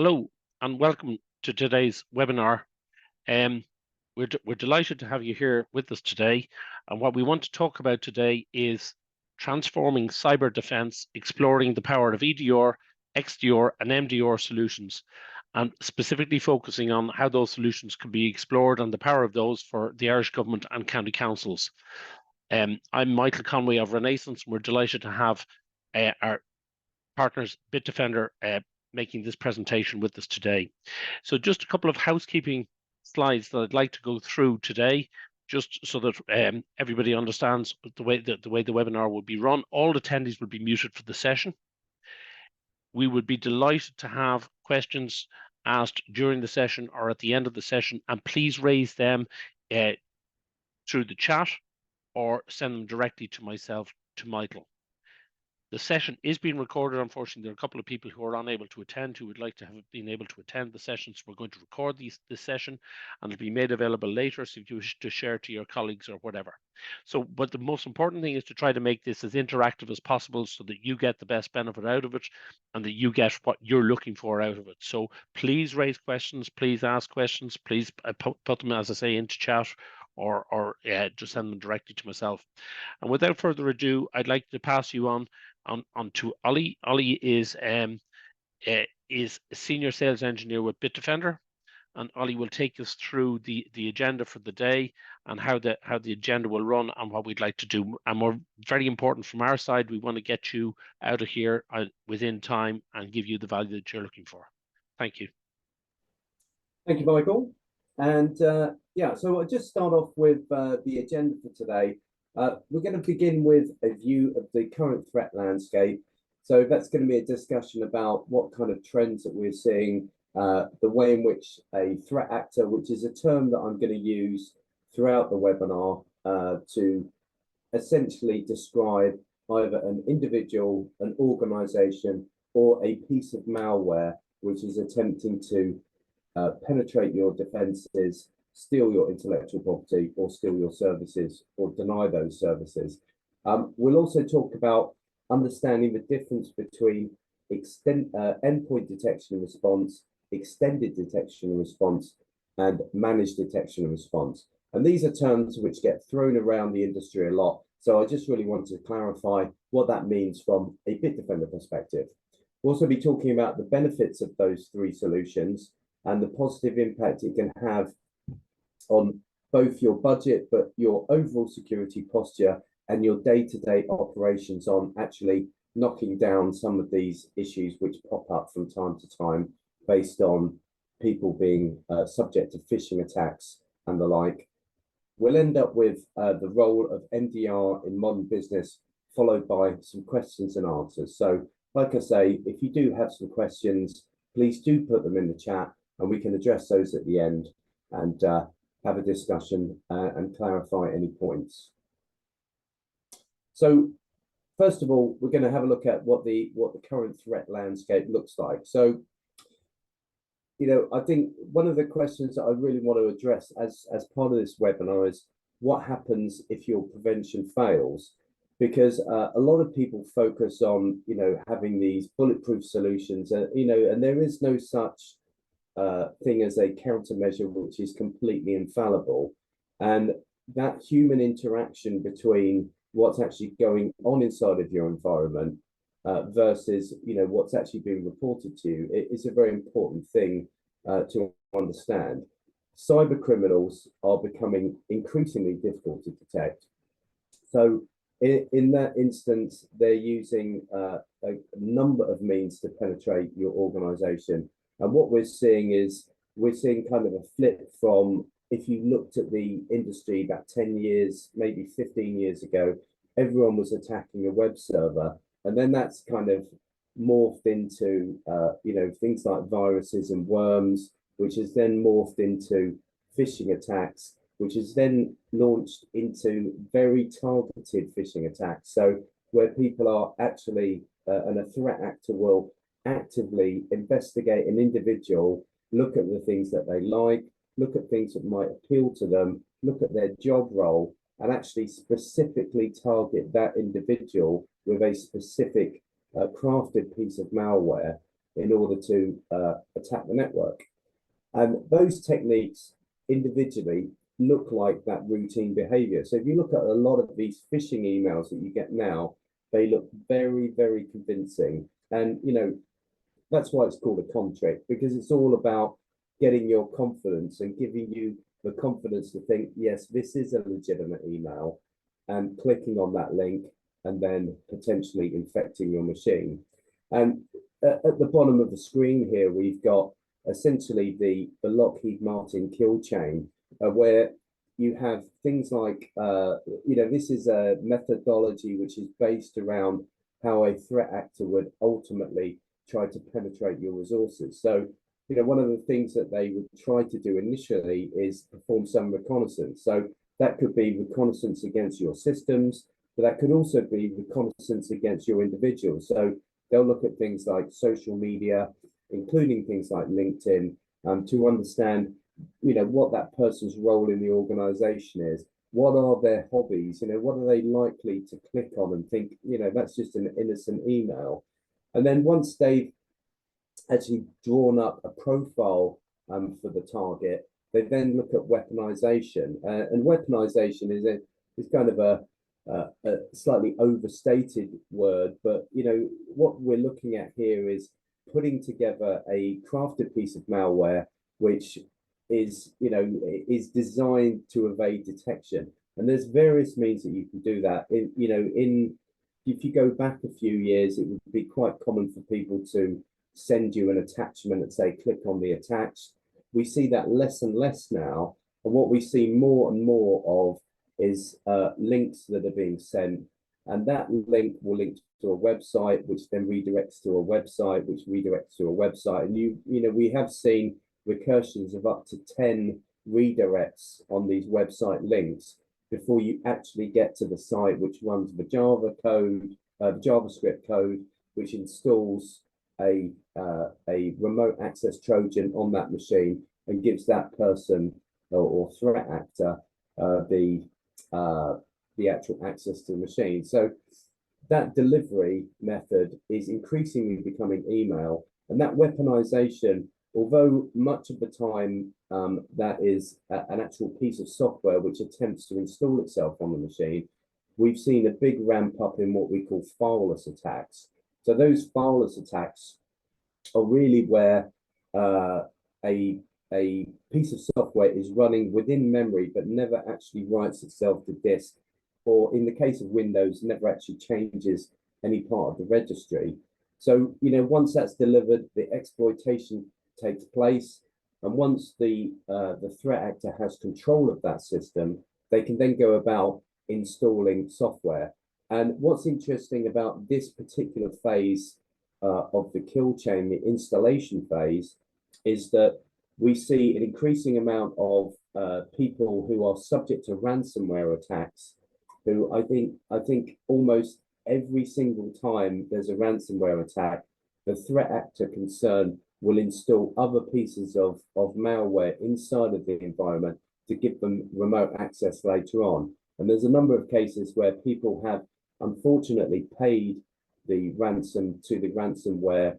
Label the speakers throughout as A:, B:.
A: Hello and welcome to today's webinar. We're delighted to have you here with us today. And what we want to talk about today is transforming cyber defense, exploring the power of EDR, XDR and MDR solutions, and specifically focusing on how those solutions can be explored and the power of those for the Irish Government and county councils. I'm Michael Conway of Renaissance. We're delighted to have our partners Bitdefender making this presentation with us today. So just a couple of housekeeping slides that I'd like to go through today, just so that everybody understands the way the webinar will be run. All attendees will be muted for the session. We would be delighted to have questions asked during the session or at the end of the session, and please raise them through the chat or send them directly to myself, to Michael. The session is being recorded. Unfortunately, there are a couple of people who are unable to attend who would like to have been able to attend the session. So we're going to record this session and it'll be made available later. So if you wish to share to your colleagues or whatever. So, but the most important thing is to try to make this as interactive as possible so that you get the best benefit out of it and that you get what you're looking for out of it. So please raise questions, please ask questions, please put them, as I say, into chat or just send them directly to myself. And without further ado, I'd like to pass you on to Ollie. Ollie is a senior sales engineer with Bitdefender, and Ollie will take us through the agenda for the day and how the agenda will run and what we'd like to do. And we're very important from our side. We want to get you out of here within time and give you the value that you're looking for. Thank you.
B: Thank you, Michael. And yeah, so I'll just start off with the agenda for today. We're going to begin with a view of the current threat landscape. So that's going to be a discussion about what kind of trends that we're seeing, the way in which a threat actor, which is a term that I'm going to use throughout the webinar to essentially describe either an individual, an organization, or a piece of malware which is attempting to penetrate your defenses, steal your intellectual property, or steal your services, or deny those services. We'll also talk about understanding the difference between endpoint detection and response, extended detection and response, and managed detection and response. And these are terms which get thrown around the industry a lot. So I just really want to clarify what that means from a Bitdefender perspective. We'll also be talking about the benefits of those three solutions and the positive impact it can have on both your budget, but your overall security posture and your day-to-day operations on actually knocking down some of these issues which pop up from time to time based on people being subject to phishing attacks and the like. We'll end up with the role of MDR in modern business, followed by some questions and answers. So like I say, if you do have some questions, please do put them in the chat and we can address those at the end and have a discussion and clarify any points. So first of all, we're going to have a look at what the current threat landscape looks like. So, you know, I think one of the questions that I really want to address as part of this webinar is what happens if your prevention fails? Because a lot of people focus on, you know, having these bulletproof solutions, you know, and there is no such thing as a countermeasure which is completely infallible. And that human interaction between what's actually going on inside of your environment versus, you know, what's actually being reported to you, it is a very important thing to understand. Cyber criminals are becoming increasingly difficult to detect. So in that instance, they're using a number of means to penetrate your organization. And what we're seeing is kind of a flip from, if you looked at the industry about 10 years, maybe 15 years ago, everyone was attacking a web server. And then that's kind of morphed into, you know, things like viruses and worms, which has then morphed into phishing attacks, which is then launched into very targeted phishing attacks. So where people are actually, and a threat actor will actively investigate an individual, look at the things that they like, look at things that might appeal to them, look at their job role, and actually specifically target that individual with a specific crafted piece of malware in order to attack the network. And those techniques individually look like that routine behavior. So if you look at a lot of these phishing emails that you get now, they look very, very convincing. And, you know, that's why it's called a con trick, because it's all about getting your confidence and giving you the confidence to think, yes, this is a legitimate email, and clicking on that link and then potentially infecting your machine. And at the bottom of the screen here, we've got essentially the Lockheed Martin kill chain, where you have things like, you know, this is a methodology which is based around how a threat actor would ultimately try to penetrate your resources. So, you know, one of the things that they would try to do initially is perform some reconnaissance. So that could be reconnaissance against your systems, but that could also be reconnaissance against your individuals. So they'll look at things like social media, including things like LinkedIn, to understand, you know, what that person's role in the organization is. What are their hobbies? You know, what are they likely to click on and think, you know, that's just an innocent email. And then once they've actually drawn up a profile for the target, they then look at weaponization. And weaponization is kind of a slightly overstated word, but you know what we're looking at here is putting together a crafted piece of malware which is, you know, is designed to evade detection. And there's various means that you can do that. You know, if you go back a few years, it would be quite common for people to send you an attachment and say, click on the attached. We see that less and less now. And what we see more and more of is links that are being sent. And that link will link to a website, which then redirects to a website, which redirects to a website. And you know, we have seen recursions of up to 10 redirects on these website links before you actually get to the site, which runs the Java code, the JavaScript code, which installs a remote access Trojan on that machine and gives that person or threat actor the actual access to the machine. So that delivery method is increasingly becoming email, and that weaponization, although much of the time that is an actual piece of software which attempts to install itself on the machine, we've seen a big ramp up in what we call fileless attacks. So those fileless attacks are really where a piece of software is running within memory but never actually writes itself to disk, or in the case of Windows, never actually changes any part of the registry. So, you know, once that's delivered, the exploitation takes place, and once the threat actor has control of that system, they can then go about installing software. And what's interesting about this particular phase of the kill chain, the installation phase, is that we see an increasing amount of people who are subject to ransomware attacks, who I think almost every single time there's a ransomware attack, the threat actor concerned will install other pieces of malware inside of the environment to give them remote access later on. And there's a number of cases where people have unfortunately paid the ransom to the ransomware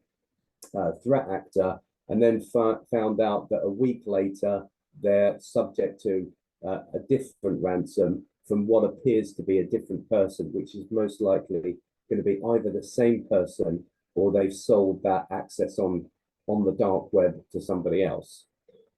B: threat actor, and then found out that a week later they're subject to a different ransom from what appears to be a different person, which is most likely going to be either the same person or they've sold that access on the dark web to somebody else.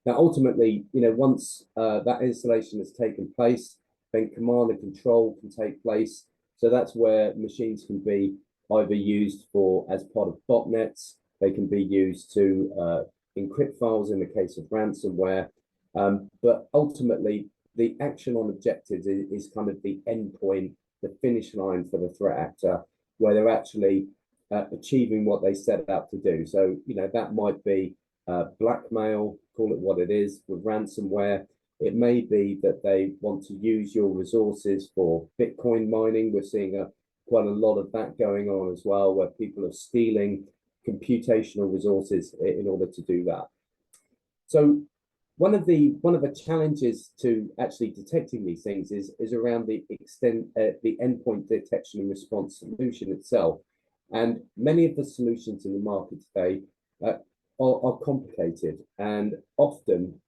B: Now, ultimately, you know, once that installation has taken place, then command and control can take place. So that's where machines can be either used for as part of botnets, they can be used to encrypt files in the case of ransomware. But ultimately, the action on objectives is kind of the endpoint, the finish line for the threat actor, where they're actually achieving what they set out to do. So, you know, that might be blackmail, call it what it is, with ransomware. It may be that they want to use your resources for Bitcoin mining. We're seeing quite a lot of that going on as well, where people are stealing computational resources in order to do that. So one of the challenges to actually detecting these things is around the endpoint detection and response solution itself. And many of the solutions in the market today are complicated, and often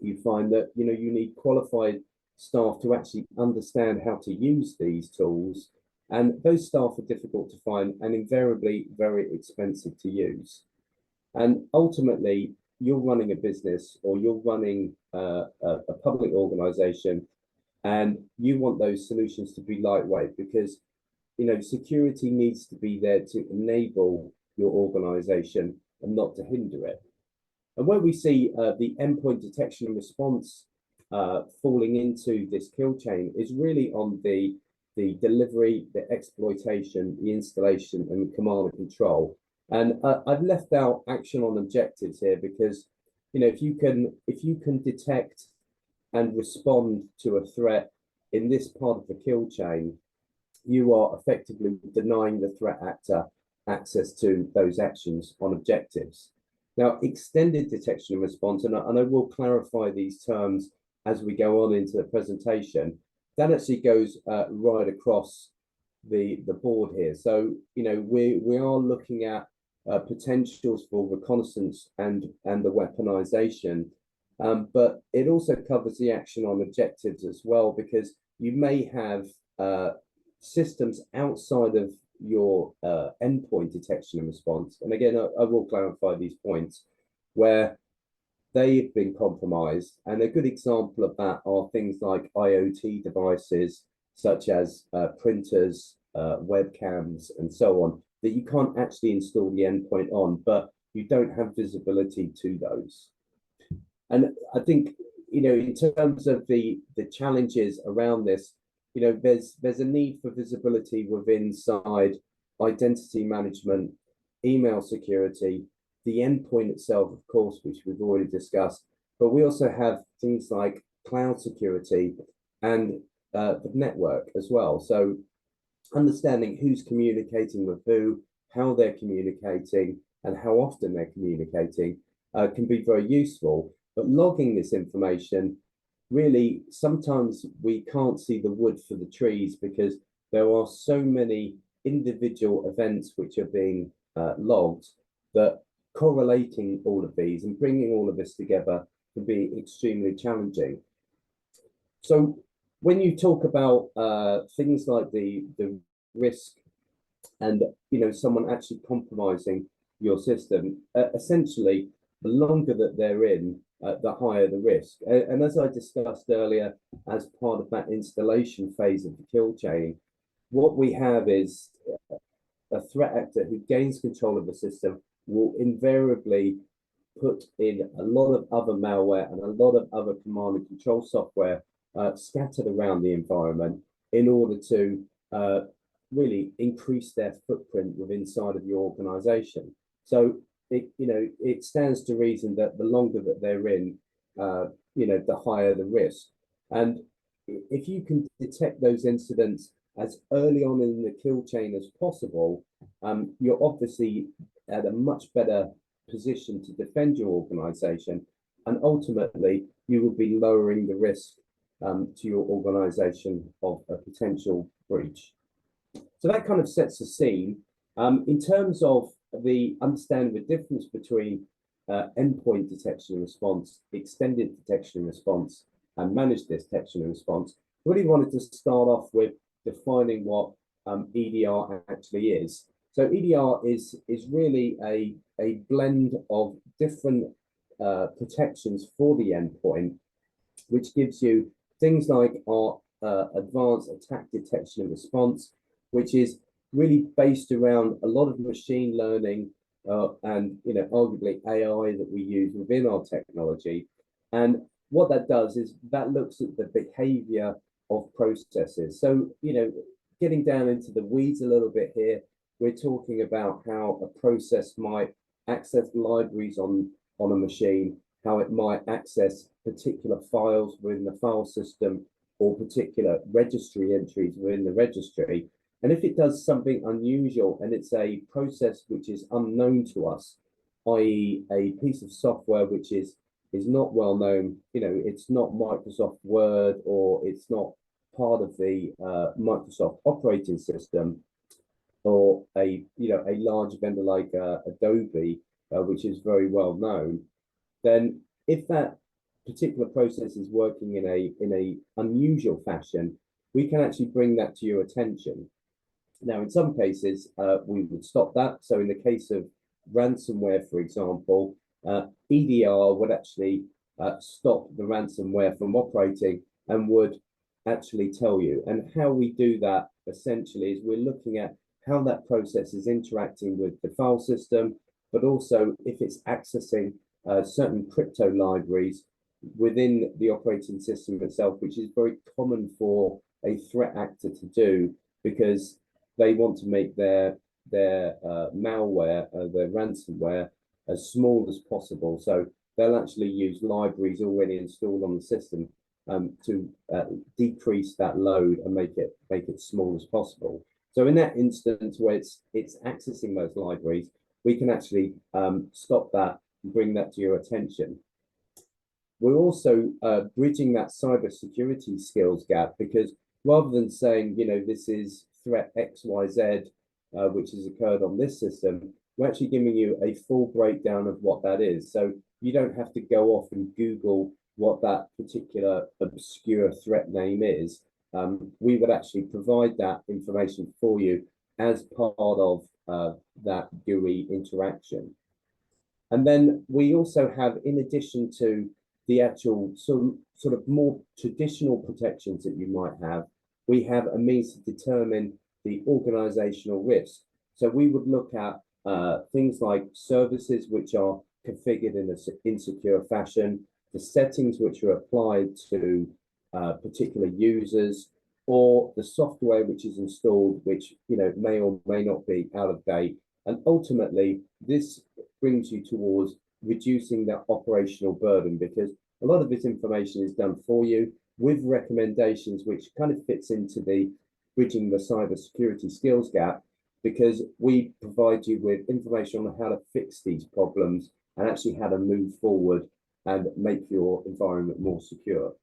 B: you find that you need qualified staff to actually understand how to use these tools, and those staff are difficult to find and invariably very expensive to use. And ultimately, you're running a business or you're running a public organization, and you want those solutions to be lightweight because security needs to be there to enable your organization and not to hinder it. And where we see the endpoint detection and response falling into this kill chain is really on the delivery, the exploitation, the installation, and the command and control. And I've left out action on objectives here because if you can detect and respond to a threat in this part of the kill chain, you are effectively denying the threat actor access to those actions on objectives. Now, extended detection and response, and I will clarify these terms as we go on into the presentation, that actually goes right across the board here. So, we are looking at potentials for reconnaissance and the weaponization, but it also covers the action on objectives as well, because you may have systems outside of your endpoint detection and response. And again, I will clarify these points where they've been compromised. And a good example of that are things like IoT devices, such as printers, webcams, and so on, that you can't actually install the endpoint on, but you don't have visibility to those. And I think, in terms of the challenges around this, there's a need for visibility within inside identity management, email security, the endpoint itself, of course, which we've already discussed, but we also have things like cloud security and the network as well. So understanding who's communicating with who, how they're communicating, and how often they're communicating can be very useful. But logging this information, really, sometimes we can't see the wood for the trees because there are so many individual events which are being logged that correlating all of these and bringing all of this together can be extremely challenging. So when you talk about things like the risk and someone actually compromising your system, essentially the longer that they're in, the higher the risk. And as I discussed earlier, as part of that installation phase of the kill chain, what we have is a threat actor who gains control of the system will invariably put in a lot of other malware and a lot of other command and control software scattered around the environment in order to really increase their footprint within inside of your organization. So it stands to reason that the longer that they're in, the higher the risk. And if you can detect those incidents as early on in the kill chain as possible, you're obviously at a much better position to defend your organization, and ultimately you will be lowering the risk to your organization of a potential breach. So that kind of sets the scene. In terms of the understanding the difference between endpoint detection and response, extended detection and response, and managed detection and response, I really wanted to start off with defining what EDR actually is. So EDR is really a blend of different protections for the endpoint, which gives you things like our advanced attack detection and response, which is really based around a lot of machine learning and arguably AI that we use within our technology. And what that does is that looks at the behavior of processes. So getting down into the weeds a little bit here, we're talking about how a process might access libraries on a machine, how it might access particular files within the file system or particular registry entries within the registry. And if it does something unusual and it's a process which is unknown to us, i.e. a piece of software which is not well known, it's not Microsoft Word or it's not part of the Microsoft operating system, or a large vendor like Adobe, which is very well known, then if that particular process is working in a unusual fashion, we can actually bring that to your attention. Now, in some cases, we would stop that. So in the case of ransomware, for example, EDR would actually stop the ransomware from operating and would actually tell you. And how we do that essentially is we're looking at how that process is interacting with the file system, but also if it's accessing certain crypto libraries within the operating system itself, which is very common for a threat actor to do, because they want to make their malware, their ransomware, as small as possible. So they'll actually use libraries already installed on the system to decrease that load and make it small as possible. So in that instance where it's accessing those libraries, we can actually stop that and bring that to your attention. We're also bridging that cybersecurity skills gap, because rather than saying, this is threat XYZ, which has occurred on this system, we're actually giving you a full breakdown of what that is. So you don't have to go off and Google what that particular obscure threat name is. We would actually provide that information for you as part of that GUI interaction. And then we also have, in addition to the actual sort of more traditional protections that you might have, we have a means to determine the organizational risk. So we would look at things like services which are configured in an insecure fashion, the settings which are applied to particular users, or the software which is installed, which may or may not be out of date. And ultimately, this brings you towards reducing that operational burden, because a lot of this information is done for you with recommendations, which kind of fits into the bridging the cybersecurity skills gap, because we provide you with information on how to fix these problems and actually how to move forward and make your environment more secure.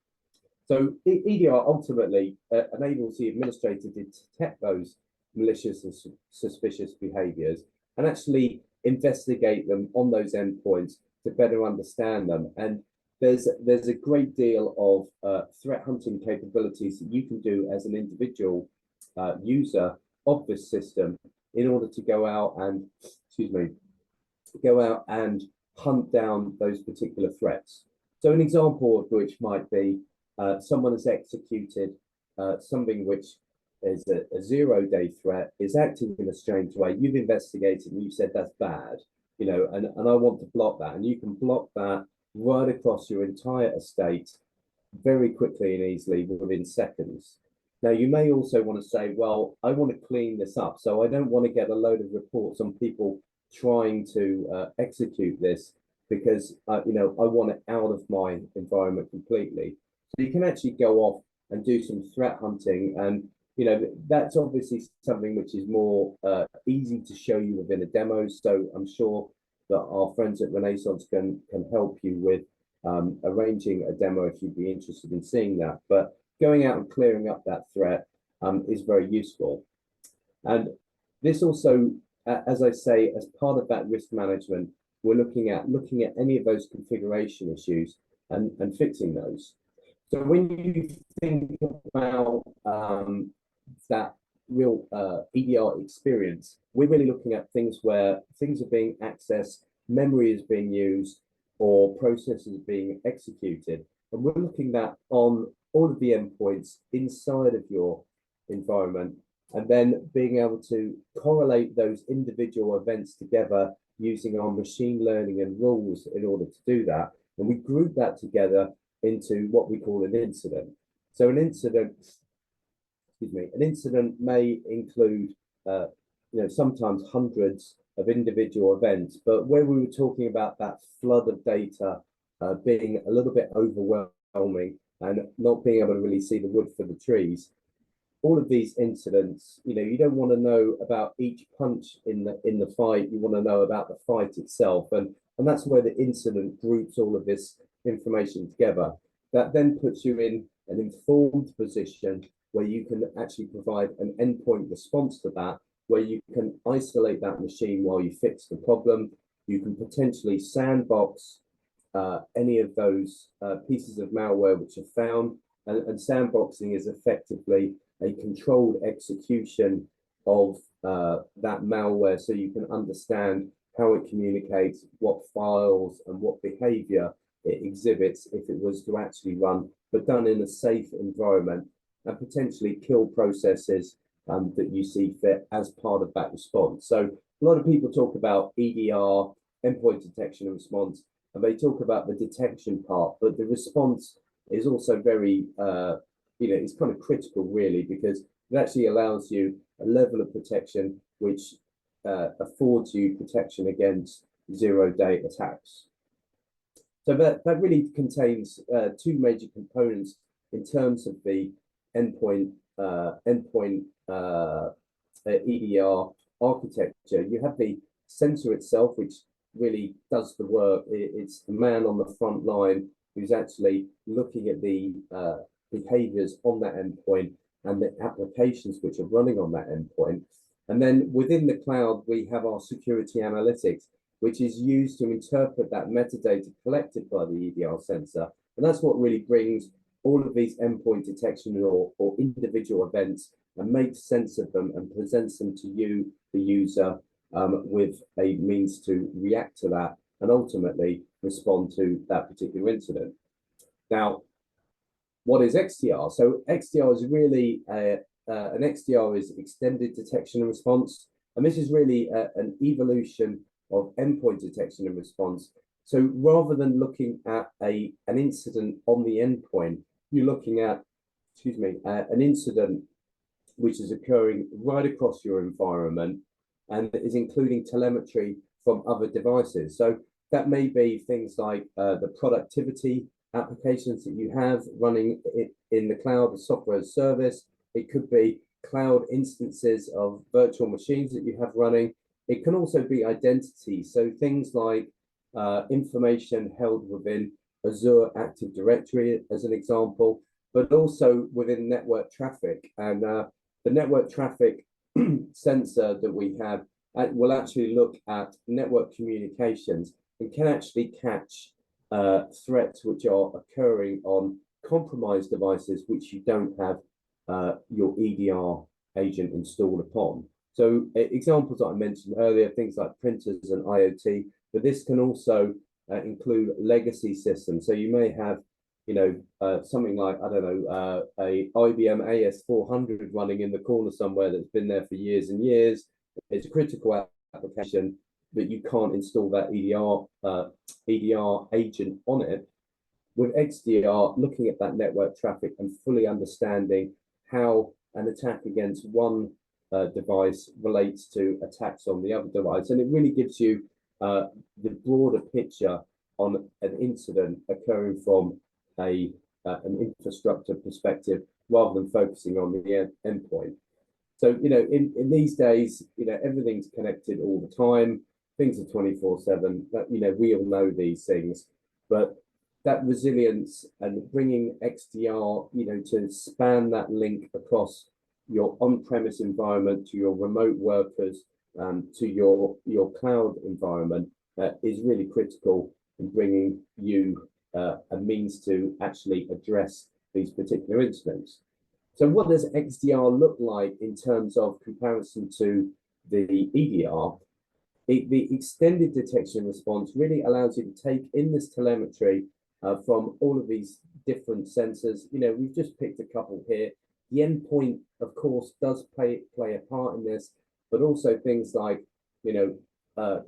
B: So EDR ultimately enables the administrator to detect those malicious and suspicious behaviors and actually investigate them on those endpoints to better understand them. And there's a great deal of threat hunting capabilities that you can do as an individual user of this system in order to go out and, hunt down those particular threats. So an example of which might be someone has executed something which is a 0-day threat, is acting in a strange way. You've investigated and you've said that's bad, and I want to block that. And you can block that right across your entire estate very quickly and easily within seconds. Now, you may also want to say, well, I want to clean this up. So I don't want to get a load of reports on people trying to execute this, because, I want it out of my environment completely. So you can actually go off and do some threat hunting. And, that's obviously something which is more easy to show you within a demo. So I'm sure that our friends at Renaissance can help you with arranging a demo if you'd be interested in seeing that. But going out and clearing up that threat is very useful. And this also, as I say, as part of that risk management, we're looking at any of those configuration issues and fixing those. So when you think about that real EDR experience, we're really looking at things where things are being accessed, memory is being used, or processes being executed. And we're looking at on all of the endpoints inside of your environment, and then being able to correlate those individual events together using our machine learning and rules in order to do that. And we group that together into what we call an incident. So an incident may include, sometimes hundreds of individual events, but where we were talking about that flood of data being a little bit overwhelming and not being able to really see the wood for the trees, all of these incidents, you don't want to know about each punch in the fight. You want to know about the fight itself, and that's where the incident groups all of this information together. That then puts you in an informed position where you can actually provide an endpoint response to that, where you can isolate that machine while you fix the problem, you can potentially sandbox any of those pieces of malware which are found, and sandboxing is effectively a controlled execution of that malware, so you can understand how it communicates, what files and what behavior it exhibits if it was to actually run, but done in a safe environment, and potentially kill processes that you see fit as part of that response. So a lot of people talk about EDR, endpoint detection and response, and they talk about the detection part, but the response is also very, it's kind of critical really, because it actually allows you a level of protection which affords you protection against zero-day attacks. So that really contains two major components in terms of the endpoint EDR architecture. You have the sensor itself, which really does the work. It's the man on the front line who's actually looking at the behaviors on that endpoint and the applications which are running on that endpoint. And then within the cloud, we have our security analytics, which is used to interpret that metadata collected by the EDR sensor. And that's what really brings all of these endpoint detection or individual events and makes sense of them and presents them to you, the user, with a means to react to that and ultimately respond to that particular incident. Now, what is XDR? So XDR is really an XDR is extended detection and response, and this is really an evolution of endpoint detection and response. So rather than looking at an incident on the endpoint, you're looking at, an incident which is occurring right across your environment and is including telemetry from other devices. So that may be things like the productivity applications that you have running in the cloud, the software as a service. It could be cloud instances of virtual machines that you have running. It can also be identity. So things like information held within Azure Active Directory, as an example, but also within network traffic. And the network traffic sensor that we have will actually look at network communications and can actually catch threats which are occurring on compromised devices which you don't have your EDR agent installed upon. So examples that I mentioned earlier, things like printers and IoT, but this can also include legacy systems. So you may have, something like, I don't know, a IBM AS400 running in the corner somewhere that's been there for years and years. It's a critical application, but you can't install that EDR agent on it. With XDR, looking at that network traffic and fully understanding how an attack against one device relates to attacks on the other device. And it really gives you the broader picture on an incident occurring from an infrastructure perspective, rather than focusing on the endpoint. So, in these days, everything's connected all the time. Things are 24/7. We all know these things, but that resilience and bringing XDR, to span that link across your on-premise environment to your remote workers, to your cloud environment, is really critical in bringing you a means to actually address these particular incidents. So what does XDR look like in terms of comparison to the EDR? The extended detection and response really allows you to take in this telemetry from all of these different sensors. We've just picked a couple here. The endpoint, of course, does play a part in this, but also things like,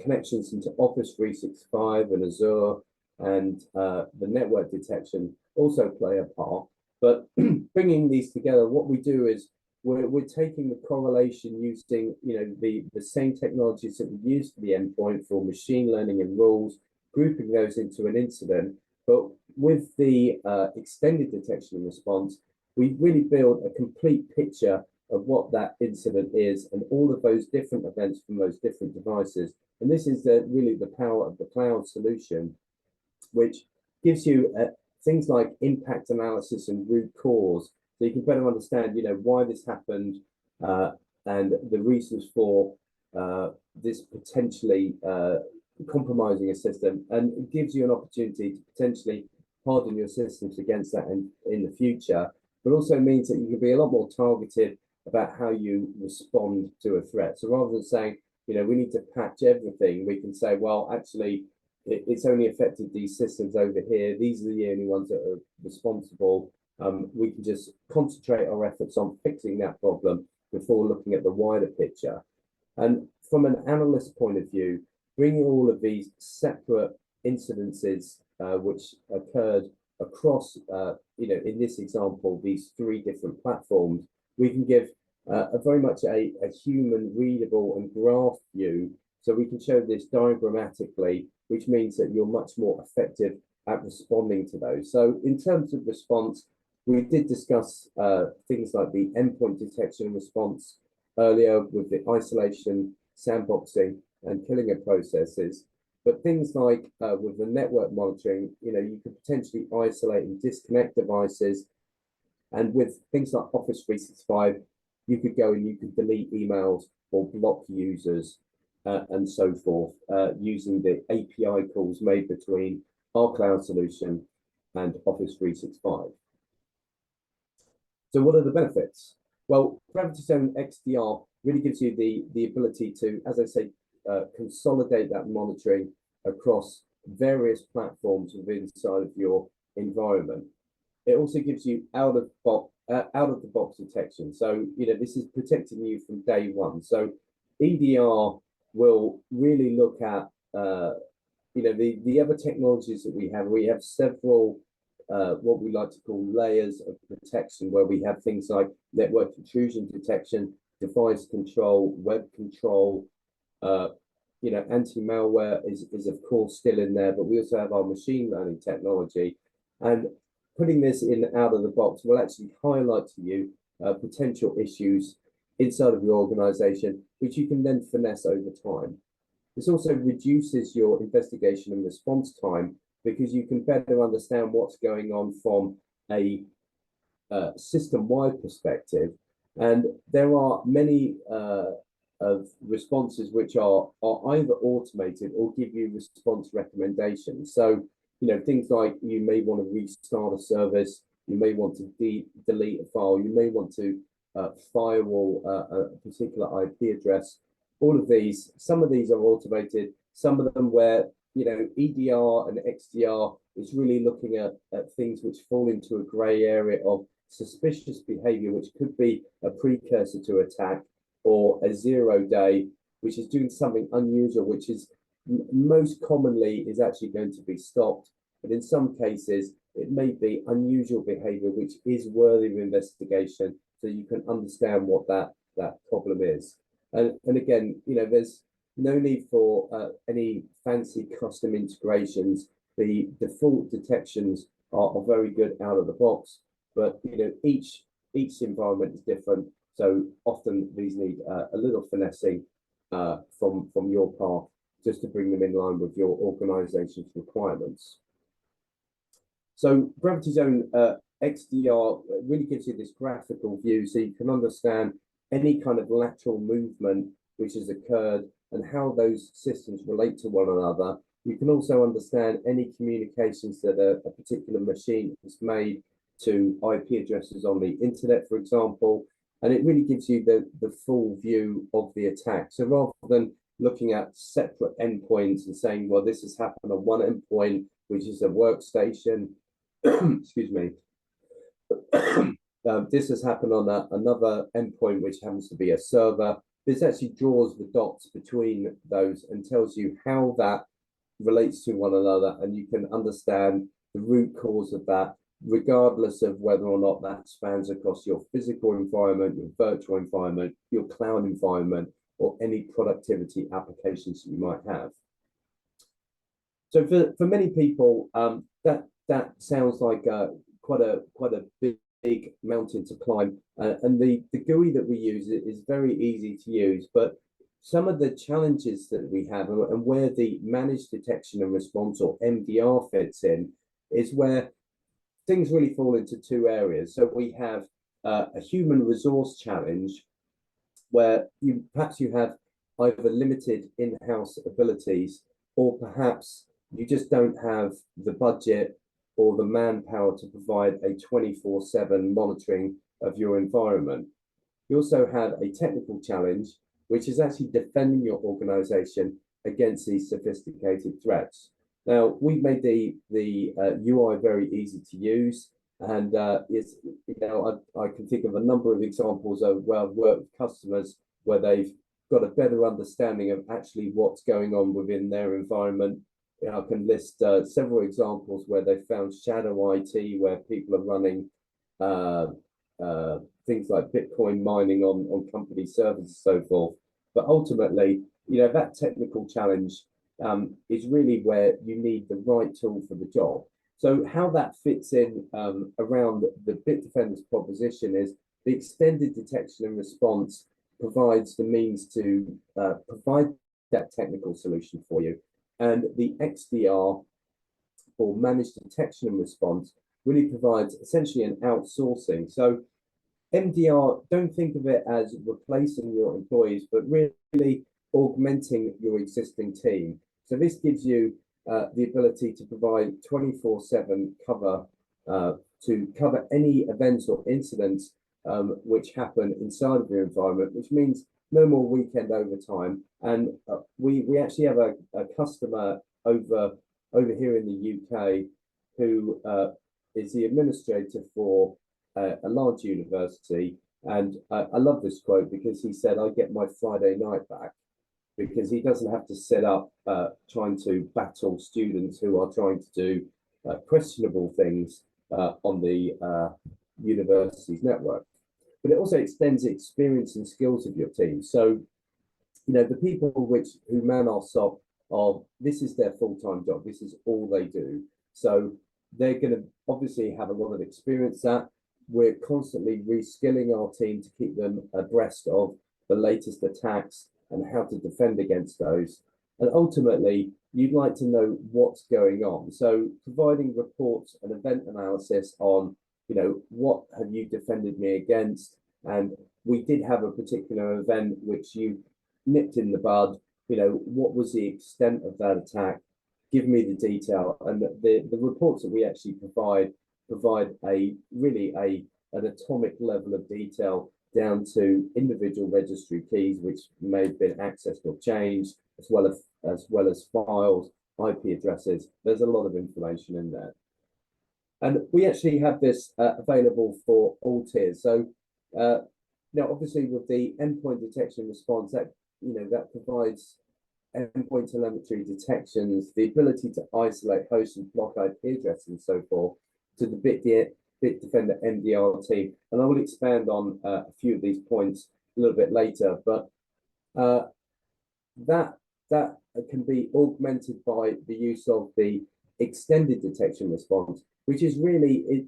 B: connections into Office 365 and Azure and the network detection also play a part. But bringing these together, what we do is we're taking the correlation using, the same technologies that we use for the endpoint for machine learning and rules, grouping those into an incident. But with the extended detection and response, we really build a complete picture of what that incident is and all of those different events from those different devices. And this is really the power of the cloud solution, which gives you things like impact analysis and root cause, so you can better understand, why this happened and the reasons for this potentially compromising a system, and it gives you an opportunity to potentially harden your systems against that in the future, but also means that you can be a lot more targeted about how you respond to a threat. So rather than saying, we need to patch everything, we can say, well, actually, it's only affected these systems over here. These are the only ones that are responsible. We can just concentrate our efforts on fixing that problem before looking at the wider picture. And from an analyst point of view, bringing all of these separate incidences which occurred across, in this example, these 3 different platforms, we can give a very much a human readable and graph view. So we can show this diagrammatically, which means that you're much more effective at responding to those. So in terms of response, we did discuss things like the endpoint detection and response earlier with the isolation, sandboxing, and killing of processes. But things like with the network monitoring, you could potentially isolate and disconnect devices. And with things like Office 365, you could go and you could delete emails or block users and so forth using the API calls made between our cloud solution and Office 365. So what are the benefits? Well, Gravity Zone XDR really gives you the ability to, as I say, consolidate that monitoring across various platforms within inside of your environment. It also gives you out of the box detection. So this is protecting you from day one. So EDR will really look at the other technologies that we have. We have several what we like to call layers of protection, where we have things like network intrusion detection, device control, web control, anti-malware is of course still in there, but we also have our machine learning technology. And putting this in out of the box will actually highlight to you potential issues inside of your organization, which you can then finesse over time. This also reduces your investigation and response time, because you can better understand what's going on from a system-wide perspective. And there are many of responses which are either automated or give you response recommendations. So, things like you may want to restart a service, you may want to delete a file, you may want to firewall a particular IP address. All of these, some of these are automated, some of them where EDR and XDR is really looking at things which fall into a gray area of suspicious behavior, which could be a precursor to attack, or a 0-day, which is doing something unusual, which is most commonly is actually going to be stopped. But in some cases, it may be unusual behavior, which is worthy of investigation, so you can understand what that problem is. And again, there's no need for any fancy custom integrations. The default detections are very good out of the box, but each environment is different. So often these need a little finessing from your part, just to bring them in line with your organization's requirements. So Gravity Zone XDR really gives you this graphical view, so you can understand any kind of lateral movement which has occurred and how those systems relate to one another. You can also understand any communications that a particular machine has made to IP addresses on the internet, for example, and it really gives you the full view of the attack. So rather than looking at separate endpoints and saying, well, this has happened on one endpoint, which is a workstation, excuse me, this has happened on another endpoint, which happens to be a server. This actually draws the dots between those and tells you how that relates to one another, and you can understand the root cause of that, regardless of whether or not that spans across your physical environment, your virtual environment, your cloud environment, or any productivity applications that you might have. So for many people, that sounds like quite a big mountain to climb, and the GUI that we use is very easy to use, but some of the challenges that we have and where the managed detection and response, or MDR, fits in is where things really fall into 2 areas. So we have a human resource challenge, where perhaps you have either limited in-house abilities or perhaps you just don't have the budget or the manpower to provide a 24/7 monitoring of your environment. You also have a technical challenge, which is actually defending your organization against these sophisticated threats. Now, we've made the UI very easy to use, and I can think of a number of examples of where I've worked with customers where they've got a better understanding of actually what's going on within their environment. I can list several examples where they found shadow IT, where people are running things like Bitcoin mining on company servers and so forth. But ultimately, that technical challenge is really where you need the right tool for the job. So how that fits in around the Bitdefender's proposition is the extended detection and response provides the means to provide that technical solution for you. And the XDR, or managed detection and response, really provides essentially an outsourcing. So MDR, don't think of it as replacing your employees, but really augmenting your existing team. So this gives you the ability to provide 24/7 cover to cover any events or incidents which happen inside of your environment, which means no more weekend overtime. And we actually have a customer over here in the UK who is the administrator for a large university. And I love this quote because he said, "I get my Friday night back," because he doesn't have to set up trying to battle students who are trying to do questionable things on the university's network. But it also extends the experience and skills of your team. So, the people who man our SOC this is their full-time job. This is all they do. So they're going to obviously have a lot of experience that we're constantly reskilling our team to keep them abreast of the latest attacks and how to defend against those. And ultimately, you'd like to know what's going on. So providing reports and event analysis on, what have you defended me against? And we did have a particular event which you nipped in the bud. What was the extent of that attack? Give me the detail. And the reports that we actually provide an atomic level of detail down to individual registry keys which may have been accessed or changed, as well as files, IP addresses. There's a lot of information in there. And we actually have this available for all tiers. So obviously with the endpoint detection response, that provides endpoint telemetry detections, the ability to isolate hosts and block IP addresses and so forth, to the Bitdefender MDR team. And I will expand on a few of these points a little bit later, but that can be augmented by the use of the extended detection response, which is really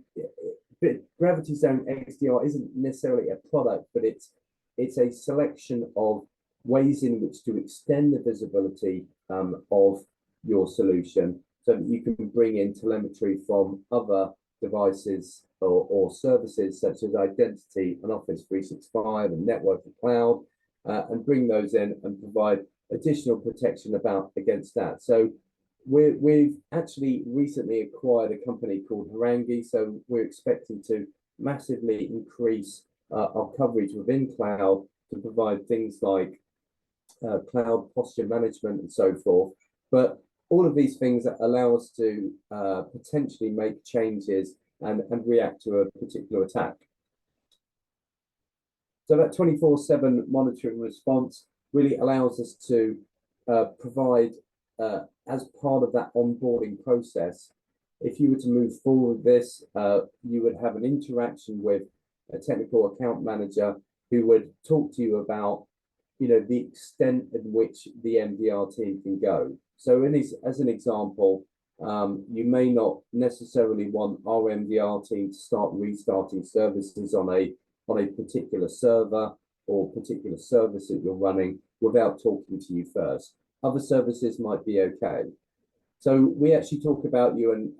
B: Gravity Zone XDR isn't necessarily a product, but it's a selection of ways in which to extend the visibility of your solution, so that you can bring in telemetry from other devices or services such as identity and Office 365 and network and cloud, and bring those in and provide additional protection against that. So we've actually recently acquired a company called Harangi, so we're expecting to massively increase our coverage within cloud to provide things like cloud posture management and so forth. But all of these things allow us to potentially make changes and react to a particular attack. So that 24/7 monitoring response really allows us to provide, as part of that onboarding process, if you were to move forward with this, you would have an interaction with a technical account manager who would talk to you about the extent in which the MDR team can go. So as an example, you may not necessarily want our MDR team to start restarting services on a particular server or particular service that you're running without talking to you first. Other services might be okay. So we actually talk about you and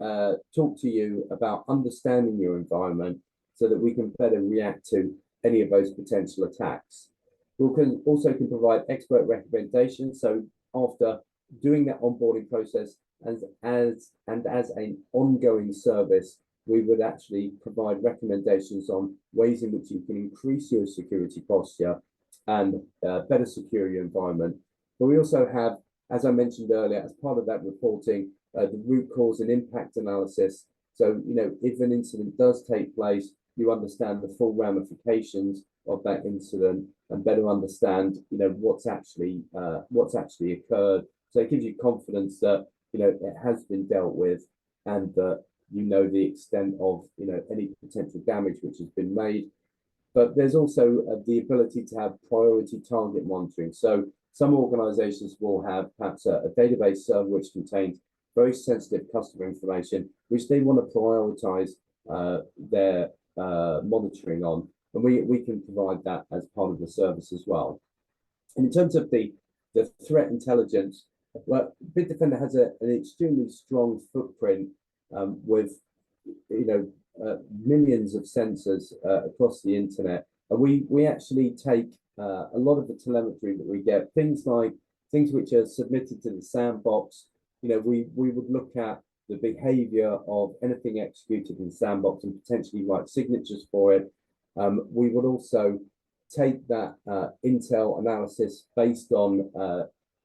B: talk to you about understanding your environment so that we can better react to any of those potential attacks. We also can provide expert recommendations. So after doing that onboarding process as an ongoing service, we would actually provide recommendations on ways in which you can increase your security posture and better secure your environment. But we also have, as I mentioned earlier, as part of that reporting, the root cause and impact analysis. So, if an incident does take place, you understand the full ramifications of that incident and better understand, what's actually occurred. So it gives you confidence that, it has been dealt with and that the extent of, any potential damage which has been made. But there's also the ability to have priority target monitoring. So some organizations will have perhaps a database server which contains very sensitive customer information, which they want to prioritize their monitoring on. And we can provide that as part of the service as well. And in terms of the threat intelligence, well, Bitdefender has an extremely strong footprint with millions of sensors across the internet, and we actually take a lot of the telemetry that we get, things which are submitted to the sandbox. We would look at the behavior of anything executed in the sandbox and potentially write signatures for it. We would also take that intel analysis based on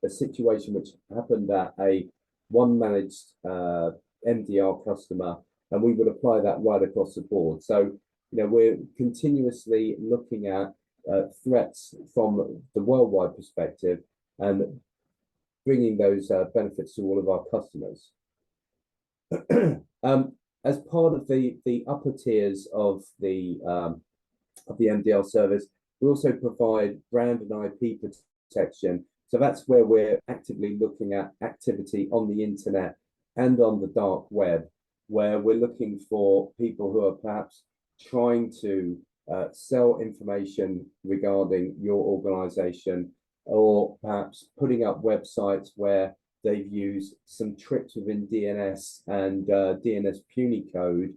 B: a situation which happened at a one managed MDR customer, and we would apply that right across the board. So, we're continuously looking at threats from the worldwide perspective and bringing those benefits to all of our customers. As part of the upper tiers of the MDR service, we also provide brand and IP protection. So that's where we're actively looking at activity on the internet and on the dark web, where we're looking for people who are perhaps trying to sell information regarding your organization, or perhaps putting up websites where they've used some tricks within DNS and DNS Punycode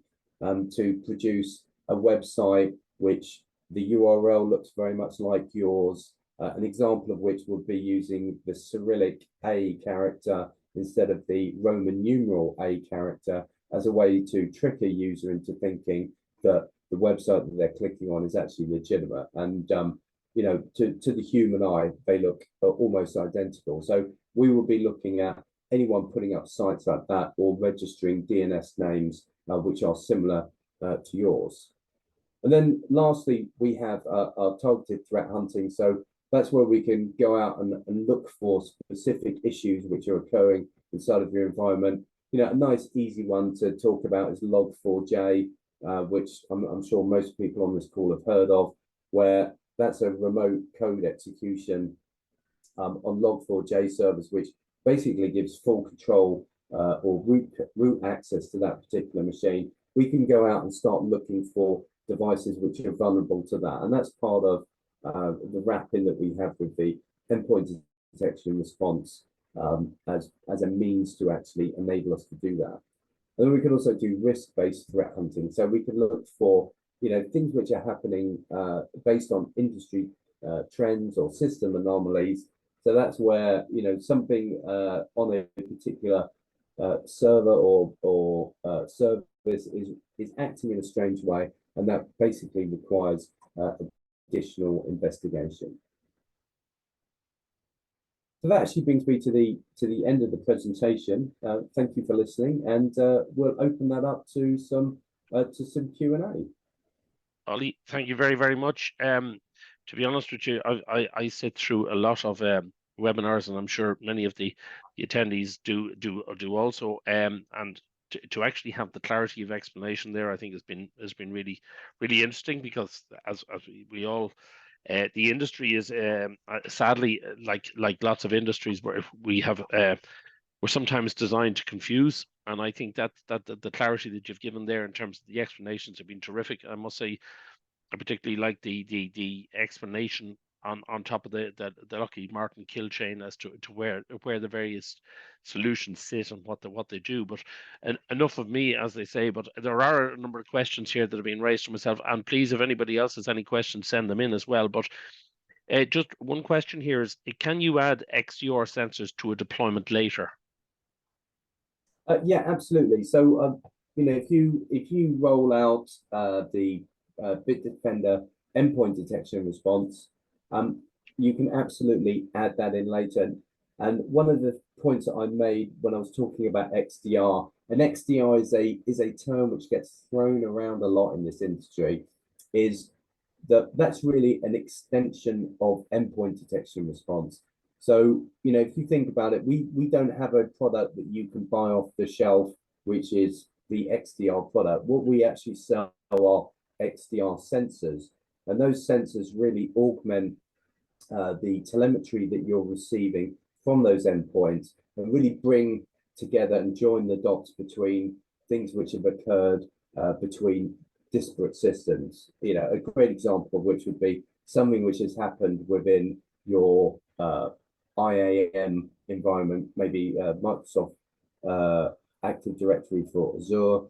B: to produce a website which the URL looks very much like yours. An example of which would be using the Cyrillic A character instead of the Roman numeral A character as a way to trick a user into thinking that the website that they're clicking on is actually legitimate. And, to the human eye, they look almost identical. So we will be looking at anyone putting up sites like that or registering DNS names which are similar to yours. And then lastly, we have our targeted threat hunting. So that's where we can go out and look for specific issues which are occurring inside of your environment. A nice easy one to talk about is Log4j, which I'm sure most people on this call have heard of, where that's a remote code execution on Log4j servers, which basically gives full control or root access to that particular machine. We can go out and start looking for devices which are vulnerable to that. And that's part of the wrapping that we have with the Endpoint Detection and Response as a means to actually enable us to do that. And then we can also do risk-based threat hunting. So we can look for things which are happening based on industry trends or system anomalies. So that's where something on a particular server or service is acting in a strange way, and that basically requires additional investigation. So that actually brings me to the end of the presentation. Thank you for listening, and we'll open that up to some Q&A.
A: Ollie, thank you very, very much. To be honest with you, I sit through a lot of webinars, and I'm sure many of the attendees do also. And to actually have the clarity of explanation there, I think has been really, really interesting, because as we all, the industry is sadly like lots of industries where we have we're sometimes designed to confuse. And I think that the clarity that you've given there in terms of the explanations have been terrific. I must say, I particularly like the explanation on top of the Lockheed Martin kill chain as to where the various solutions sit and what they do. But enough of me, as they say. But there are a number of questions here that have been raised to myself, and please, if anybody else has any questions, send them in as well. But Just one question here is, can you add XDR sensors to a deployment later?
B: Yeah, absolutely. So, if you roll out the Bitdefender Endpoint Detection and Response, um, you can absolutely add that in later. And one of the points that I made when I was talking about XDR, and XDR is a term which gets thrown around a lot in this industry, is that that's really an extension of endpoint detection and response. So, if you think about it, we don't have a product that you can buy off the shelf, which is the XDR product. What we actually sell are XDR sensors, and those sensors really augment the telemetry that you're receiving from those endpoints and really bring together and join the dots between things which have occurred between disparate systems. A great example of which would be something which has happened within your IAM environment, maybe Microsoft Active Directory for Azure,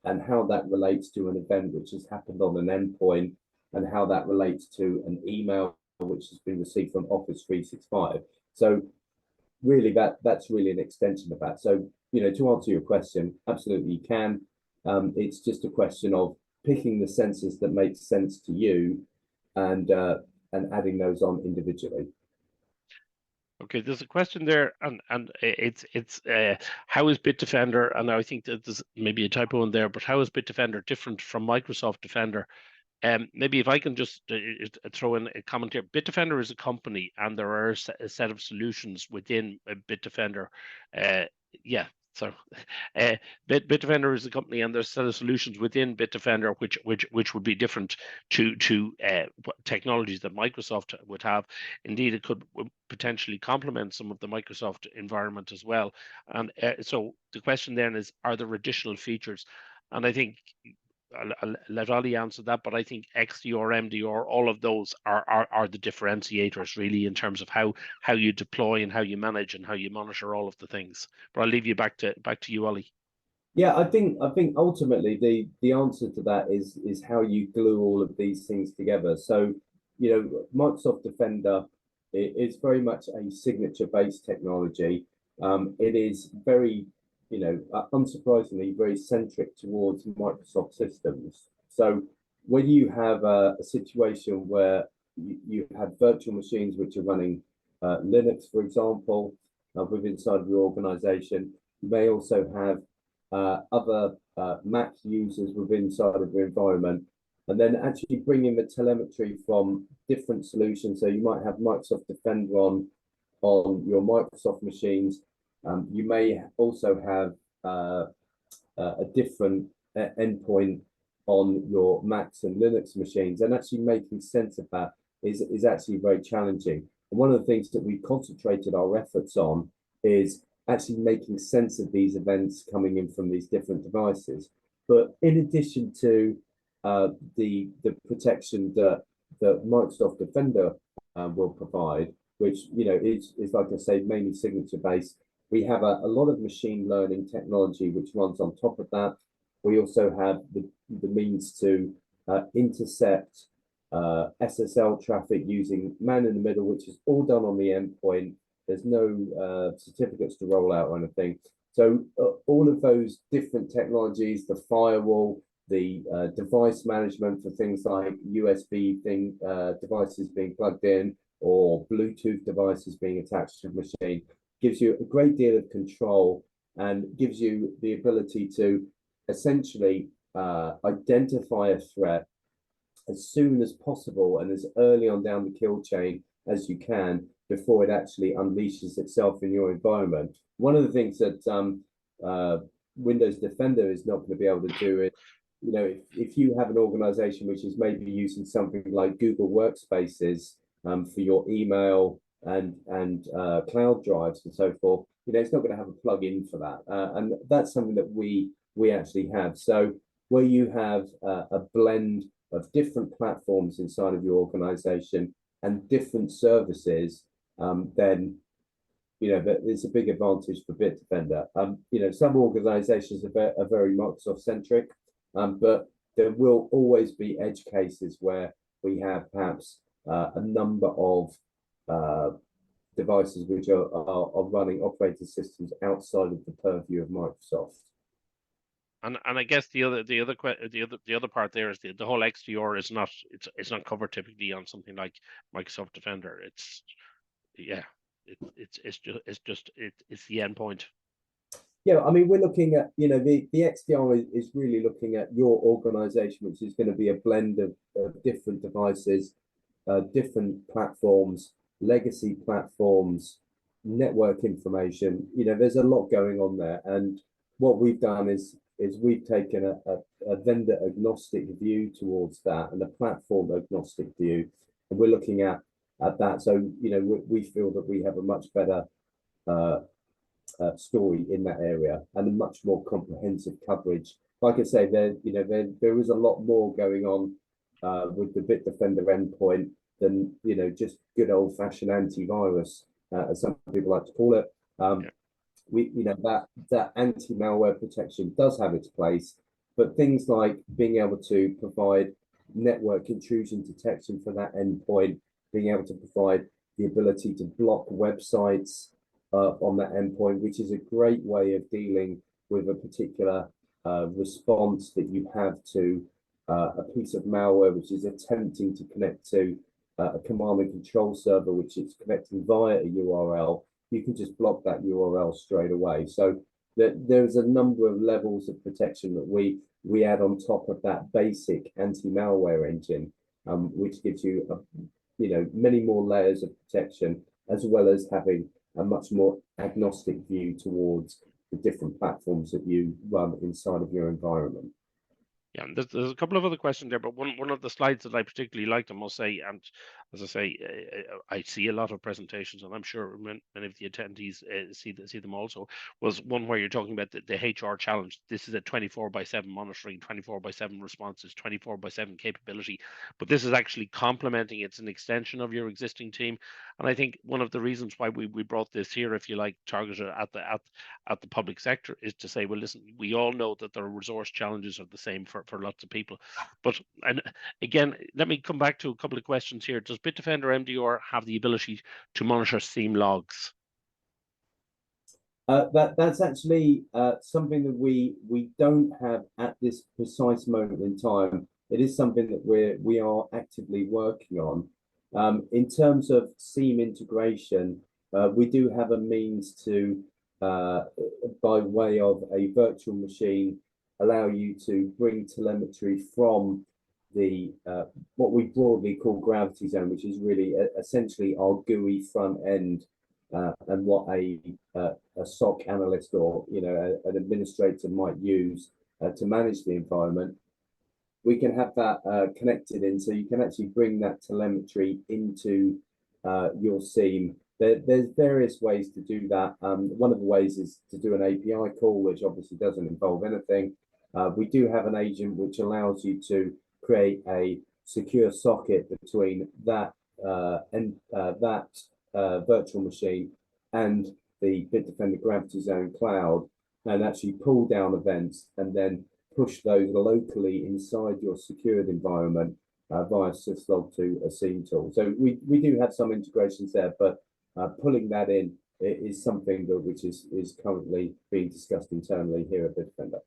B: and how that relates to an event which has happened on an endpoint, and how that relates to an email which has been received from Office 365. So really that's really an extension of that. So, to answer your question, absolutely you can. It's just a question of picking the sensors that make sense to you and adding those on individually.
A: Okay, there's a question there, and it's how is Bitdefender, and I think that there's maybe a typo in there, but how is Bitdefender different from Microsoft Defender? Maybe if I can just throw in a comment here. Bitdefender is a company, and there are a set of solutions within Bitdefender. Yeah, so Bitdefender is a company, and there's a set of solutions within Bitdefender which would be different to technologies that Microsoft would have. Indeed, it could potentially complement some of the Microsoft environment as well. And so the question then is, are there additional features? And I think I'll let Ollie answer that, but I think XDR, MDR, all of those are the differentiators really in terms of how you deploy and how you manage and how you monitor all of the things. But I'll leave you back to you, Ollie.
B: Yeah, I think ultimately the answer to that is how you glue all of these things together. So, Microsoft Defender is very much a signature-based technology. It is very, unsurprisingly, very centric towards Microsoft systems. So when you have a situation where you have virtual machines which are running Linux, for example, within inside of your organization, you may also have other Mac users within inside of your environment, and then actually bringing the telemetry from different solutions. So you might have Microsoft Defender on your Microsoft machines. You may also have a different endpoint on your Macs and Linux machines, and actually making sense of that is actually very challenging. And one of the things that we concentrated our efforts on is actually making sense of these events coming in from these different devices. But in addition to the protection that Microsoft Defender will provide, which is like I say, mainly signature based, we have a lot of machine learning technology which runs on top of that. We also have the means to intercept SSL traffic using man in the middle, which is all done on the endpoint. There's no certificates to roll out or anything. So all of those different technologies, the firewall, the device management for things like USB devices being plugged in or Bluetooth devices being attached to the machine, gives you a great deal of control and gives you the ability to essentially identify a threat as soon as possible and as early on down the kill chain as you can before it actually unleashes itself in your environment. One of the things that Windows Defender is not going to be able to do is, if you have an organization which is maybe using something like Google Workspaces for your email and cloud drives and so forth, it's not going to have a plug-in for that. And that's something that we actually have. So where you have a blend of different platforms inside of your organization and different services, then there's a big advantage for Bitdefender. Some organizations are very Microsoft centric, but there will always be edge cases where we have perhaps a number of devices which are running operating systems outside of the purview of Microsoft.
A: And I guess the other part there is the whole XDR is not it's not covered typically on something like Microsoft Defender. It's it's the endpoint.
B: Yeah, I mean, we're looking at, the XDR is really looking at your organization, which is going to be a blend of different devices, different platforms, legacy platforms, network information. There's a lot going on there. And what we've done is we've taken a vendor agnostic view towards that and a platform agnostic view. And we're looking at that. So, we feel that we have a much better story in that area and a much more comprehensive coverage. Like I say, there is a lot more going on with the Bitdefender endpoint than just good old fashioned antivirus, as some people like to call it. That anti-malware protection does have its place, but things like being able to provide network intrusion detection for that endpoint, being able to provide the ability to block websites on that endpoint, which is a great way of dealing with a particular response that you have to a piece of malware which is attempting to connect to a command and control server, which is connecting via a URL. You can just block that URL straight away. So there's a number of levels of protection that we add on top of that basic anti-malware engine, which gives you many more layers of protection, as well as having a much more agnostic view towards the different platforms that you run inside of your environment.
A: Yeah, and there's a couple of other questions there, but one of the slides that I particularly liked, I must say, and as I say, I see a lot of presentations, and I'm sure many of the attendees see them also, was one where you're talking about the HR challenge. This is a 24/7 monitoring, 24/7 responses, 24/7 capability, but this is actually complementing. It's an extension of your existing team, and I think one of the reasons why we brought this here, if you like, targeted at the public sector, is to say, well, listen, we all know that the resource challenges are the same for lots of people. But and again, let me come back to a couple of questions here. Does Bitdefender MDR have the ability to monitor SIEM logs?
B: That's actually something that we don't have at this precise moment in time. It is something that we are actively working on. In terms of SIEM integration, we do have a means to, by way of a virtual machine, allow you to bring telemetry from the what we broadly call gravity zone, which is really essentially our GUI front end, and what a SOC analyst or an administrator might use to manage the environment. We can have that connected in, so you can actually bring that telemetry into your SIEM. There's various ways to do that. One of the ways is to do an API call, which obviously doesn't involve anything. We do have an agent which allows you to create a secure socket between that virtual machine and the Bitdefender Gravity Zone cloud, and actually pull down events and then push those locally inside your secured environment via syslog to a SIEM tool. So we do have some integrations there, but pulling that in is something which is currently being discussed internally here at Bitdefender.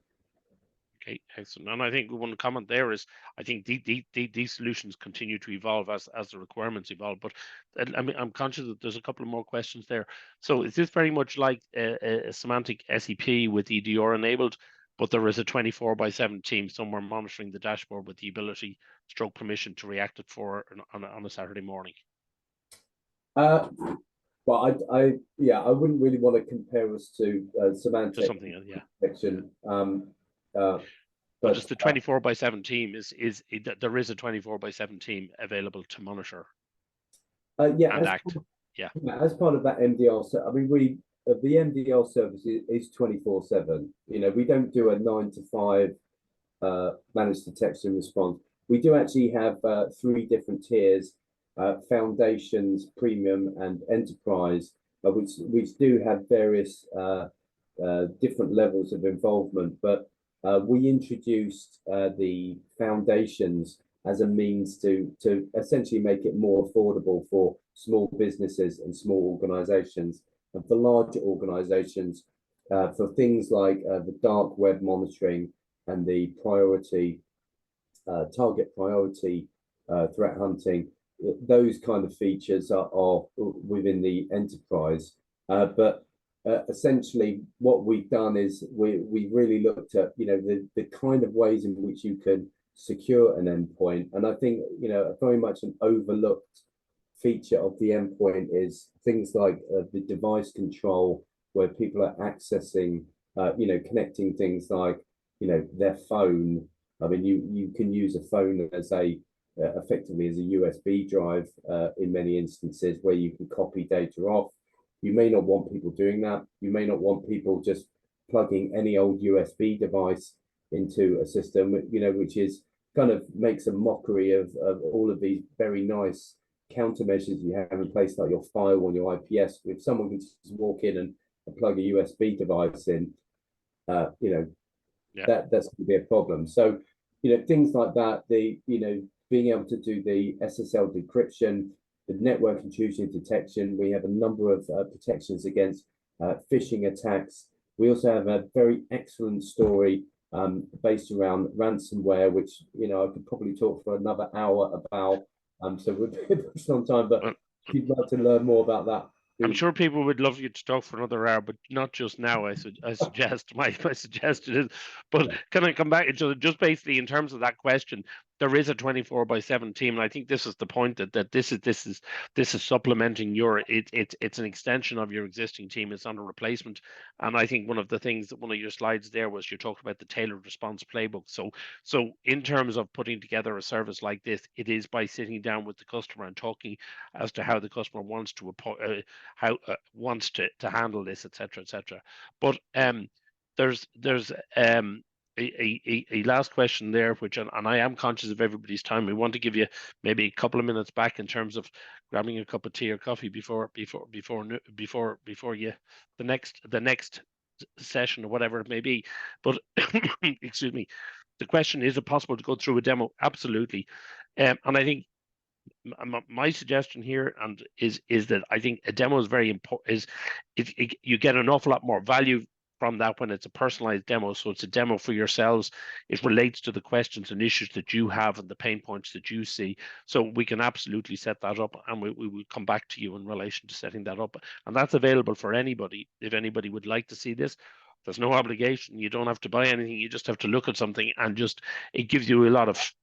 A: Okay, excellent. And I think one comment there is, I think these solutions continue to evolve as the requirements evolve. But I mean, I'm conscious that there's a couple of more questions there. So is this very much like a semantic SEP with EDR enabled, but there is a 24/7 team somewhere monitoring the dashboard with the ability, stroke permission to react it for on a Saturday morning?
B: Well, I wouldn't really want to compare us to semantic
A: To something else, yeah.
B: protection.
A: But just the 24/7 team there is a 24/7 team available to monitor and act.
B: As part of that MDR, so I mean, the MDR service is 24/7. We don't do a 9 to 5 managed detection and response. We do actually have 3 different tiers: foundations, premium, and enterprise, which do have various different levels of involvement. But we introduced the foundations as a means to essentially make it more affordable for small businesses and small organizations, and for larger organizations, for things like the dark web monitoring and the priority target priority threat hunting. Those kind of features are within the enterprise, but essentially what we've done is we really looked at the kind of ways in which you can secure an endpoint. And I think very much an overlooked feature of the endpoint is things like the device control, where people are accessing connecting things like their phone. I mean, you can use a phone as effectively as a USB drive in many instances, where you can copy data off. You may not want people doing that. You may not want people just plugging any old USB device into a system, which is kind of makes a mockery of all of these very nice countermeasures you have in place, like your firewall, your IPS. If someone can just walk in and plug a USB device in, that's going to be a problem. So, things like that, being able to do the SSL decryption, the network intrusion detection. We have a number of protections against phishing attacks. We also have a very excellent story based around ransomware, which I could probably talk for another hour about. So we're pushed on time, but if you'd like to learn more about that,
A: I'm sure people would love you to talk for another hour, but not just now. I suggest my suggestion is, but can I come back to just basically in terms of that question? There is a 24/7 team, and I think this is the point that this is supplementing it's an extension of your existing team. It's not a replacement. And I think one of the things that one of your slides there was you talked about the tailored response playbook. So in terms of putting together a service like this, it is by sitting down with the customer and talking as to how the customer wants to wants to handle this, etc., etc. But there's a last question there, which and I am conscious of everybody's time. We want to give you maybe a couple of minutes back in terms of grabbing a cup of tea or coffee before you the next session or whatever it may be. But excuse me, the question is it possible to go through a demo? Absolutely, and I think my suggestion here is that I think a demo is very important. You get an awful lot more value from that when it's a personalized demo. So it's a demo for yourselves. It relates to the questions and issues that you have and the pain points that you see. So we can absolutely set that up, and we will come back to you in relation to setting that up. And that's available for anybody. If anybody would like to see this, there's no obligation. You don't have to buy anything. You just have to look at something, and it gives you a lot of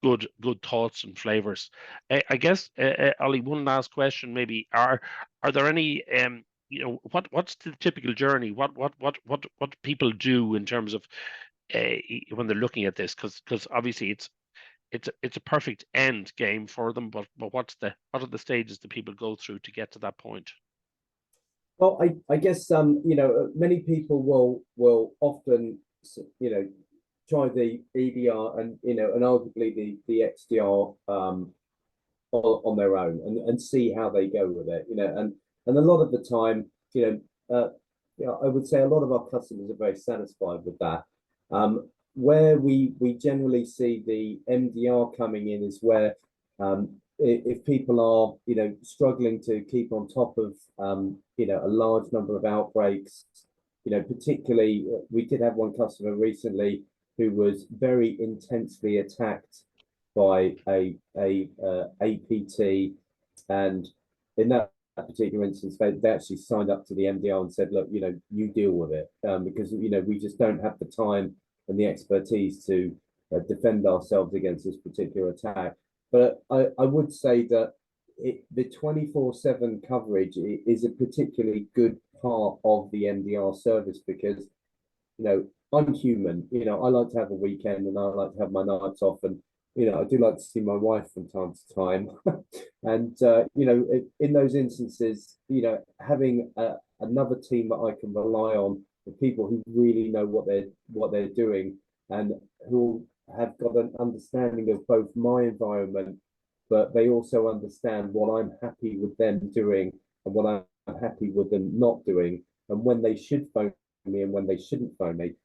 A: good thoughts and flavors. I guess, Ollie, one last question maybe. Are there any what's the typical journey? What people do in terms of when they're looking at this? Because obviously it's a perfect end game for them, but what are the stages that people go through to get to that point?
B: Well, I guess many people will often try the EDR and arguably the XDR on their own and see how they go with it. And a lot of the time, I would say a lot of our customers are very satisfied with that. Where we generally see the MDR coming in is where if people are struggling to keep on top of a large number of outbreaks, particularly we did have one customer recently who was very intensely attacked by a APT, and in that particular instance, they actually signed up to the MDR and said, look, you deal with it, because we just don't have the time and the expertise to defend ourselves against this particular attack. But I would say that the 24/7 coverage is a particularly good part of the MDR service, because I'm human. I like to have a weekend and I like to have my nights off, and I do like to see my wife from time to time. And in those instances, having another team that I can rely on, the people who really know what they're doing and who have got an understanding of both my environment, but they also understand what I'm happy with them doing and what I'm happy with them not doing, and when they should phone me and when they shouldn't phone me,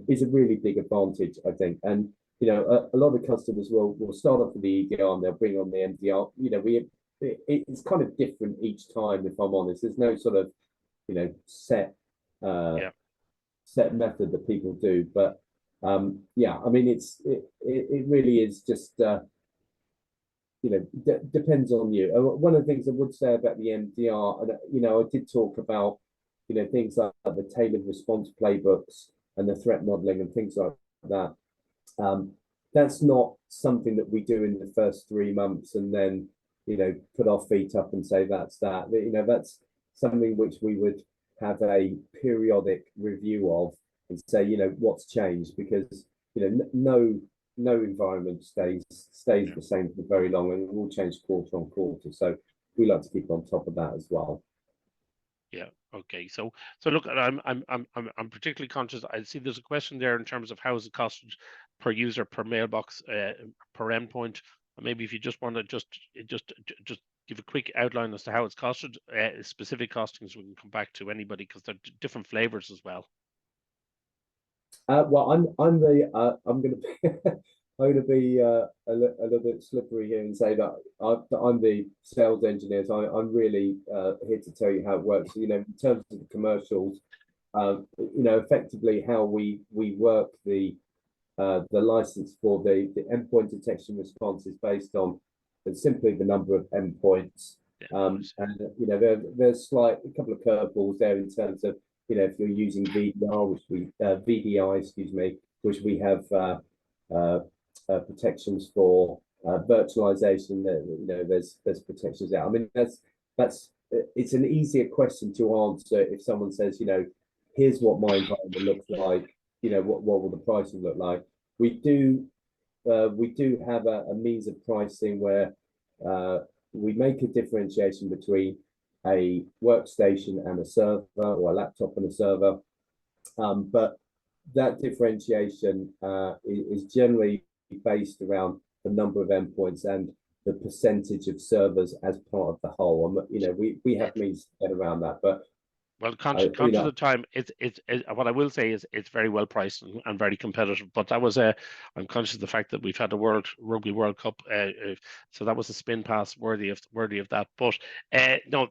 B: is a really big advantage, I think. And you know, a lot of customers will start off with the EDR and they'll bring on the MDR. You know, it's kind of different each time, if I'm honest. There's no sort of, you know, set
A: Yeah.
B: set method that people do, but yeah, I mean, it really is just you know, depends on you. One of the things I would say about the MDR, and you know, I did talk about, you know, things like the tailored response playbooks and the threat modeling and things like that. That's not something that we do in the first 3 months and then, you know, put our feet up and say that's that. You know, that's something which we would have a periodic review of and say, you know, what's changed, because, you know, no environment stays the same for very long, and it will change quarter on quarter. So we like to keep on top of that as well.
A: Yeah. Okay. So look, I'm particularly conscious. I see there's a question there in terms of how is it costed per user, per mailbox, per endpoint. Maybe if you just want to just give a quick outline as to how it's costed, specific costings, we can come back to anybody because they're different flavors as well.
B: Well, I'm going to be I'm going to be a little bit slippery here and say that I'm the sales engineer. So I'm really here to tell you how it works. You know, in terms of the commercials, you know, effectively how we work the license for the endpoint detection response is based on simply the number of endpoints. And you know, there's a couple of curveballs there in terms of, you know, if you're using VDR, which we VDI, excuse me, which we have protections for, virtualization. You know, there's protections there. I mean, that's it's an easier question to answer if someone says, you know, here's what my environment looks like. You know, what will the pricing look like? We do have a means of pricing where we make a differentiation between a workstation and a server, or a laptop and a server. But that differentiation is generally based around the number of endpoints and the percentage of servers as part of the whole. You know, we have means to get around that, but
A: well, conscious
B: you know,
A: of the time, it's what I will say is it's very well priced and very competitive. But that was I'm conscious of the fact that we've had the Rugby World Cup, so that was a spin pass worthy of that. But no,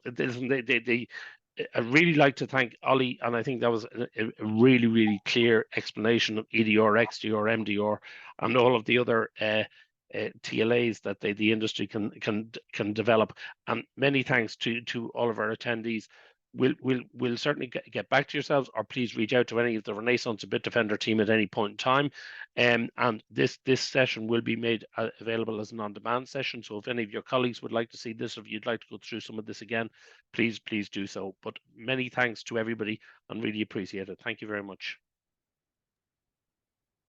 A: I really like to thank Ollie, and I think that was a really clear explanation of EDR, XDR, MDR, and all of the other TLAs that the industry can develop. And many thanks to all of our attendees. We'll certainly get back to yourselves, or please reach out to any of the Renaissance and Bitdefender team at any point in time. And this session will be made available as an on-demand session. So if any of your colleagues would like to see this, or if you'd like to go through some of this again, please do so. But many thanks to everybody, and really appreciate it. Thank you very much.